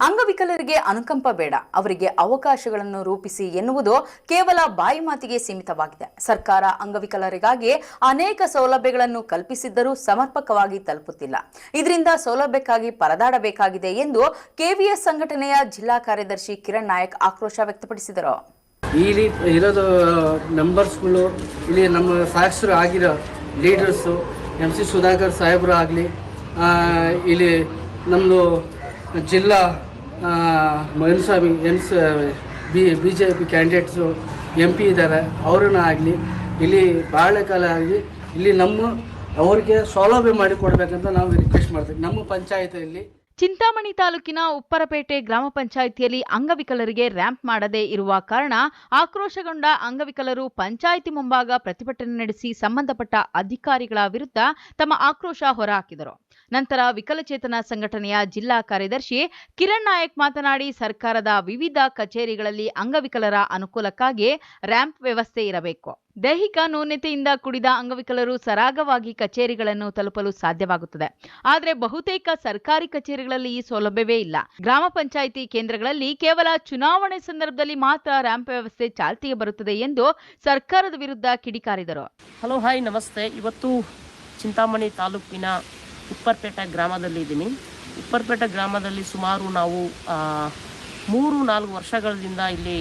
ಅಂಗವಿಕಲರಿಗೆ ಅನುಕಂಪ ಬೇಡ, ಅವರಿಗೆ ಅವಕಾಶಗಳನ್ನು ರೂಪಿಸಿ ಎನ್ನುವುದು ಕೇವಲ ಬಾಯಿ ಮಾತಿಗೆ ಸೀಮಿತವಾಗಿದೆ. ಸರ್ಕಾರ ಅಂಗವಿಕಲರಿಗಾಗಿ ಅನೇಕ ಸೌಲಭ್ಯಗಳನ್ನು ಕಲ್ಪಿಸಿದ್ದರೂ ಸಮರ್ಪಕವಾಗಿ ತಲುಪುತ್ತಿಲ್ಲ. ಇದರಿಂದ ಸೌಲಭ್ಯಕ್ಕಾಗಿ ಪರದಾಡಬೇಕಾಗಿದೆ ಎಂದು ಕೆವಿಎಸ್ ಸಂಘಟನೆಯ ಜಿಲ್ಲಾ ಕಾರ್ಯದರ್ಶಿ ಕಿರಣ್ ನಾಯಕ್ ಆಕ್ರೋಶ ವ್ಯಕ್ತಪಡಿಸಿದರು. ಇಲ್ಲಿ ಇರೋದು ನಂಬರ್ಸ್ಗಳು, ಇಲ್ಲಿ ನಮ್ಮ ಸಾಕ್ಷರು ಆಗಿರೋ ಲೀಡರ್ಸು MC ಸುಧಾಕರ್ ಸಾಹೇಬರು ಆಗಲಿ, ಇಲ್ಲಿ ನಮ್ಮದು ಜಿಲ್ಲಾ ಮೈನಸ್ವಾಮಿ BJP ಕ್ಯಾಂಡಿಡೇಟ್ಸು MP ಇದ್ದಾರೆ, ಅವ್ರನ್ನ ಆಗಲಿ ಇಲ್ಲಿ ಭಾಳ ಕಾಲ ಆಗಲಿ ಇಲ್ಲಿ ಅವ್ರಿಗೆ ಸೌಲಭ್ಯ ಮಾಡಿಕೊಡ್ಬೇಕಂತ ನಾವು ರಿಕ್ವೆಸ್ಟ್ ಮಾಡ್ತೀವಿ. ನಮ್ಮ ಪಂಚಾಯತಿಯಲ್ಲಿ ಚಿಂತಾಮಣಿ ತಾಲೂಕಿನ ಉಪ್ಪರಪೇಟೆ ಗ್ರಾಮ ಪಂಚಾಯಿತಿಯಲ್ಲಿ ಅಂಗವಿಕಲರಿಗೆ ರ್ಯಾಂಪ್ ಮಾಡದೇ ಇರುವ ಕಾರಣ ಆಕ್ರೋಶಗೊಂಡ ಅಂಗವಿಕಲರು ಪಂಚಾಯಿತಿ ಮುಂಭಾಗ ಪ್ರತಿಭಟನೆ ನಡೆಸಿ ಸಂಬಂಧಪಟ್ಟ ಅಧಿಕಾರಿಗಳ ವಿರುದ್ಧ ತಮ್ಮ ಆಕ್ರೋಶ ಹೊರಹಾಕಿದರು. ನಂತರ ವಿಕಲಚೇತನ ಸಂಘಟನೆಯ ಜಿಲ್ಲಾ ಕಾರ್ಯದರ್ಶಿ ಕಿರಣ್ ನಾಯಕ್ ಮಾತನಾಡಿ, ಸರ್ಕಾರದ ವಿವಿಧ ಕಚೇರಿಗಳಲ್ಲಿ ಅಂಗವಿಕಲರ ಅನುಕೂಲಕ್ಕಾಗಿ ರ್ಯಾಂಪ್ ವ್ಯವಸ್ಥೆ ಇರಬೇಕು. ದೈಹಿಕ ನ್ಯೂನತೆಯಿಂದ ಕೂಡಿದ ಅಂಗವಿಕಲರು ಸರಾಗವಾಗಿ ಕಚೇರಿಗಳನ್ನು ತಲುಪಲು ಸಾಧ್ಯವಾಗುತ್ತದೆ. ಆದರೆ ಬಹುತೇಕ ಸರ್ಕಾರಿ ಕಚೇರಿಗಳಲ್ಲಿ ಈ ಸೌಲಭ್ಯವೇ ಇಲ್ಲ. ಗ್ರಾಮ ಪಂಚಾಯಿತಿ ಕೇಂದ್ರಗಳಲ್ಲಿ ಕೇವಲ ಚುನಾವಣೆ ಸಂದರ್ಭದಲ್ಲಿ ಮಾತ್ರ ರ್ಯಾಂಪ್ ವ್ಯವಸ್ಥೆ ಚಾಲ್ತಿಗೆ ಬರುತ್ತದೆ ಎಂದು ಸರ್ಕಾರದ ವಿರುದ್ಧ ಕಿಡಿಕಾರಿದರು. ಹಲೋ, ಹಾಯ್, ನಮಸ್ತೆ. ಇವತ್ತು ಚಿಂತಾಮಣಿ ತಾಲೂಕಿನ ಉಪ್ಪರಪೇಟೆ ಗ್ರಾಮದಲ್ಲಿ ಇದ್ದೀನಿ. ಉಪ್ಪರಪೇಟೆ ಗ್ರಾಮದಲ್ಲಿ ಸುಮಾರು ನಾವು 3-4 ವರ್ಷಗಳಿಂದ ಇಲ್ಲಿ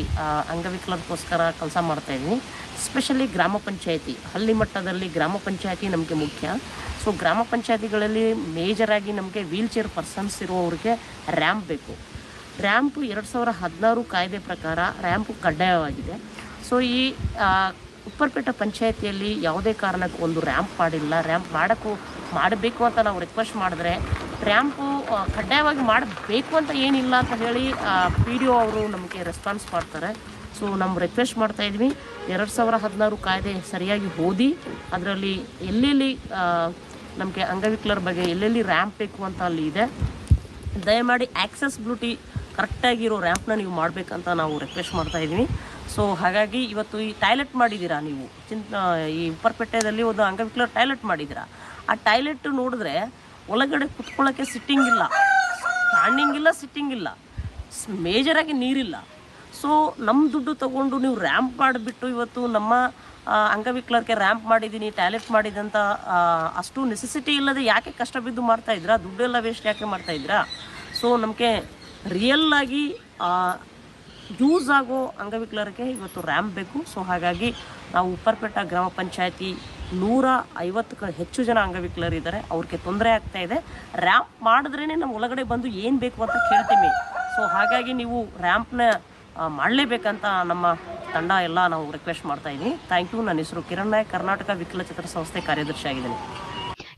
ಅಂಗವಿಕಲರಿಗೋಸ್ಕರ ಕೆಲಸ ಮಾಡ್ತಾಯಿದ್ವಿ. ಎಸ್ಪೆಷಲಿ ಗ್ರಾಮ ಪಂಚಾಯತಿ, ಹಳ್ಳಿ ಮಟ್ಟದಲ್ಲಿ ಗ್ರಾಮ ಪಂಚಾಯತಿ ನಮಗೆ ಮುಖ್ಯ. ಸೊ ಗ್ರಾಮ ಪಂಚಾಯತಿಗಳಲ್ಲಿ ಮೇಜರಾಗಿ ನಮಗೆ ವೀಲ್ ಚೇರ್ ಪರ್ಸನ್ಸ್ ಇರುವವ್ರಿಗೆ ರ್ಯಾಂಪ್ ಬೇಕು. ರ್ಯಾಂಪು 2016 ಕಾಯ್ದೆ ಪ್ರಕಾರ ರ್ಯಾಂಪು ಕಡ್ಡಾಯವಾಗಿದೆ. ಸೊ ಈ ಉಪ್ಪರಪೇಟೆ ಪಂಚಾಯತಿಯಲ್ಲಿ ಯಾವುದೇ ಕಾರಣಕ್ಕೂ ಒಂದು ರ್ಯಾಂಪ್ ಮಾಡಿಲ್ಲ. ರ್ಯಾಂಪ್ ಮಾಡಬೇಕು ಅಂತ ನಾವು ರಿಕ್ವೆಸ್ಟ್ ಮಾಡಿದ್ರೆ ರ್ಯಾಂಪು ಕಡ್ಡಾಯವಾಗಿ ಮಾಡಬೇಕು ಅಂತ ಏನಿಲ್ಲ ಅಂತ ಹೇಳಿ PDO ಅವರು ನಮಗೆ ರೆಸ್ಪಾನ್ಸ್ ಮಾಡ್ತಾರೆ. ಸೊ ನಾವು ರಿಕ್ವೆಸ್ಟ್ ಮಾಡ್ತಾಯಿದ್ವಿ, 2016 ಕಾಯ್ದೆ ಸರಿಯಾಗಿ ಓದಿ ಅದರಲ್ಲಿ ಎಲ್ಲೆಲ್ಲಿ ನಮಗೆ ಅಂಗವಿಕಲರ ಬಗ್ಗೆ ಎಲ್ಲೆಲ್ಲಿ ರ್ಯಾಂಪ್ ಬೇಕು ಅಂತ ಅಲ್ಲಿ ಇದೆ, ದಯಮಾಡಿ ಆಕ್ಸೆಸಿಬಿಲಿಟಿ ಕರೆಕ್ಟಾಗಿರೋ ರ್ಯಾಂಪ್ನ ನೀವು ಮಾಡಬೇಕಂತ ನಾವು ರಿಕ್ವೆಸ್ಟ್ ಮಾಡ್ತಾಯಿದ್ವಿ. ಸೊ ಹಾಗಾಗಿ ಇವತ್ತು ಈ ಟಾಯ್ಲೆಟ್ ಮಾಡಿದ್ದೀರಾ ನೀವು, ಈ ಉಪ್ಪರಪೇಟೆಯಲ್ಲಿ ಒಂದು ಅಂಗವಿಕಲರ ಟಾಯ್ಲೆಟ್ ಮಾಡಿದ್ದೀರಾ. ಆ ಟಾಯ್ಲೆಟ್ ನೋಡಿದ್ರೆ ಒಳಗಡೆ ಕುತ್ಕೊಳ್ಳೋಕ್ಕೆ ಸಿಟ್ಟಿಂಗ್ ಇಲ್ಲ, ಸ್ಟ್ಯಾಂಡಿಂಗ್ ಇಲ್ಲ, ಸಿಟ್ಟಿಂಗ್ ಇಲ್ಲ, ಮೇಜರಾಗಿ ನೀರಿಲ್ಲ. ಸೊ ನಮ್ಮ ದುಡ್ಡು ತೊಗೊಂಡು ನೀವು ರ್ಯಾಂಪ್ ಮಾಡಿಬಿಟ್ಟು ಇವತ್ತು ನಮ್ಮ ಅಂಗವಿಕಲರಿಗೆ ರ್ಯಾಂಪ್ ಮಾಡಿದ್ದೀನಿ, ಟಾಯ್ಲೆಟ್ ಮಾಡಿದಂಥ ಅಷ್ಟು ನೆಸೆಸಿಟಿ ಇಲ್ಲದೆ ಯಾಕೆ ಕಷ್ಟ ಬಿದ್ದು ಮಾಡ್ತಾಯಿದ್ರಾ? ದುಡ್ಡೆಲ್ಲ ವೇಸ್ಟ್ ಯಾಕೆ ಮಾಡ್ತಾಯಿದ್ರಾ? ಸೊ ನಮಗೆ ರಿಯಲ್ಲಾಗಿ ಯೂಸ್ ಆಗೋ ಅಂಗವಿಕಲರಿಗೆ ಇವತ್ತು ರ್ಯಾಂಪ್ ಬೇಕು. ಸೊ ಹಾಗಾಗಿ ನಾವು ಉಪ್ಪರಪೇಟೆ ಗ್ರಾಮ ಪಂಚಾಯತಿ 150ಕ್ಕೂ ಹೆಚ್ಚು ಜನ ಅಂಗವಿಕಲರಿದ್ದಾರೆ, ಅವ್ರಿಗೆ ತೊಂದರೆ ಆಗ್ತಾಯಿದೆ. ರ್ಯಾಂಪ್ ಮಾಡಿದ್ರೇ ನಮ್ಮ ಒಳಗಡೆ ಬಂದು ಏನು ಬೇಕು ಅಂತ ಕೇಳ್ತೀವಿ. ಸೊ ಹಾಗಾಗಿ ನೀವು ರ್ಯಾಂಪ್ನ ಮಾಡಲೇಬೇಕಂತ ನಮ್ಮ ತಂಡ ಎಲ್ಲ ನಾವು ರಿಕ್ವೆಸ್ಟ್ ಮಾಡ್ತಾಯಿದ್ದೀನಿ. Thank you. ನನ್ನ ಹೆಸರು ಕಿರಣ್ ನಾಯಕ್, ಕರ್ನಾಟಕ ವಿಕಲಚೇತನ ಸಂಸ್ಥೆ ಕಾರ್ಯದರ್ಶಿ ಆಗಿದ್ದೀನಿ.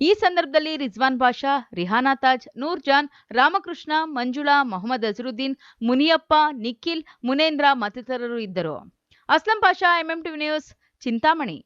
ಈ ಸಂದರ್ಭದಲ್ಲಿ ರಿಜ್ವಾನ್ ಬಾಷಾ, ರಿಹಾನಾ ತಾಜ್, ನೂರ್ಜಾನ್, ರಾಮಕೃಷ್ಣ, ಮಂಜುಳಾ, ಮೊಹಮ್ಮದ್ ಅಜರುದ್ದೀನ್, ಮುನಿಯಪ್ಪ, ನಿಖಿಲ್, ಮುನೇಂದ್ರ ಮತ್ತಿತರರು ಇದ್ದರು. Aslam Pasha, MMTV news, Chintamani.